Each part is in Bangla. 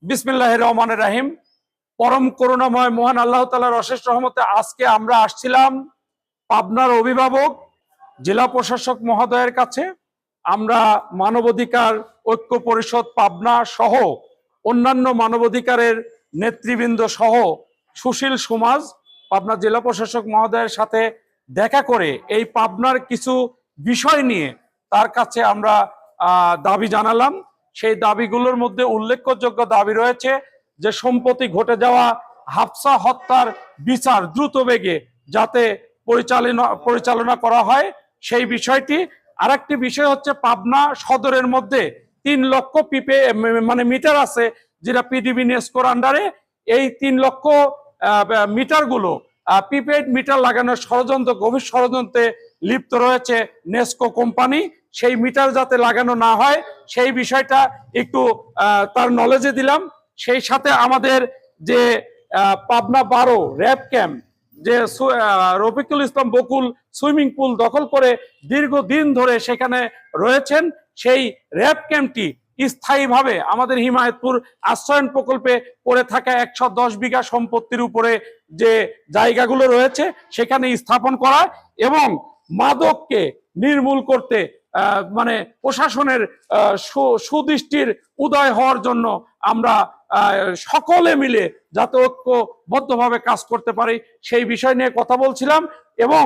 বিসমিল্লাহির রহমানির রহিম। পরম করুণাময় মহান আল্লাহ তাআলার অশেষ রহমতে আজকে আমরা আসছিলাম পাবনার অভিভাবক জেলা প্রশাসক মহোদয়ের কাছে। আমরা মানবাধিকার ঐক্য পরিষদ পাবনা সহ অন্যান্য মানবাধিকারের নেতৃবৃন্দ সহ সুশীল সমাজ পাবনা জেলা প্রশাসক মহোদয়ের সাথে দেখা করে এই পাবনার কিছু বিষয় নিয়ে তার কাছে আমরা দাবি জানালাম। সেই দাবিগুলোর মধ্যে উল্লেখযোগ্য দাবি রয়েছে যে সম্প্রতি ঘটে যাওয়া হাফসা হত্যার বিচার দ্রুত বেগে যাতে পরিচালনা করা হয় সেই বিষয়টি। আরেকটি বিষয় হচ্ছে পাবনা সদরের মধ্যে 3 লক্ষ মিটার আছে যেটা পিডিবি নেস্কোর আন্ডারে। এই 3 লক্ষ মিটারগুলো প্রিপেড মিটার লাগানোর গভীর ষড়যন্ত্রে লিপ্ত রয়েছে নেস্কো কোম্পানি। সেই মিটার যাতে লাগানো না হয় সেই বিষয়টা একটু তার নলেজে দিলাম। সেই সাথে আমাদের যে পাবনা 12 র্যাব ক্যাম্প যে রফিকুল ইসলাম বকুল সুইমিং পুল দখল করে দীর্ঘদিন ধরে সেখানে রয়েছেন, সেই র্যাব ক্যাম্পটি স্থায়ীভাবে আমাদের হিমায়তপুর আশ্রয়ন প্রকল্পে পড়ে থাকা 110 বিঘা সম্পত্তির উপরে যে জায়গাগুলো রয়েছে সেখানে স্থাপন করা এবং মাদককে নির্মূল করতে প্রশাসনের সুদৃষ্টির উদয় হওয়ার জন্য আমরা সকলে মিলে যাতে ঐক্যবদ্ধভাবে কাজ করতে পারি সেই বিষয় নিয়ে কথা বলছিলাম। এবং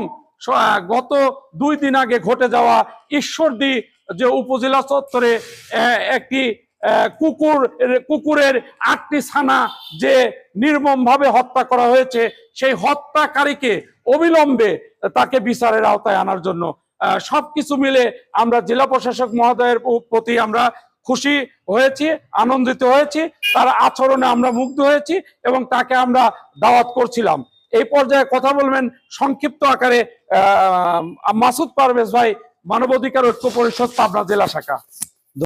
গত 2 দিন আগে ঘটে যাওয়া ঈশ্বরদী যে উপজেলা চত্বরে একটি কুকুরের 8টি ছানা যে নির্মমভাবে হত্যা করা হয়েছে সেই হত্যাকারীকে অবিলম্বে তাকে বিচারের আওতায় আনার জন্য সবকিছু মিলে আমরা জেলা প্রশাসক মহোদয়ের প্রতি আমরা খুশি হয়েছি, আনন্দিত হয়েছি, তার আচরণে আমরা মুগ্ধ হয়েছি এবং তাকে আমরা দাওয়াত করছিলাম। এই পর্যায়ে কথা বলবেন সংক্ষিপ্ত আকারে মাসুদ পারভেজ ভাই, মানবাধিকার ঐক্য পরিষদ পাবনা জেলা শাখা।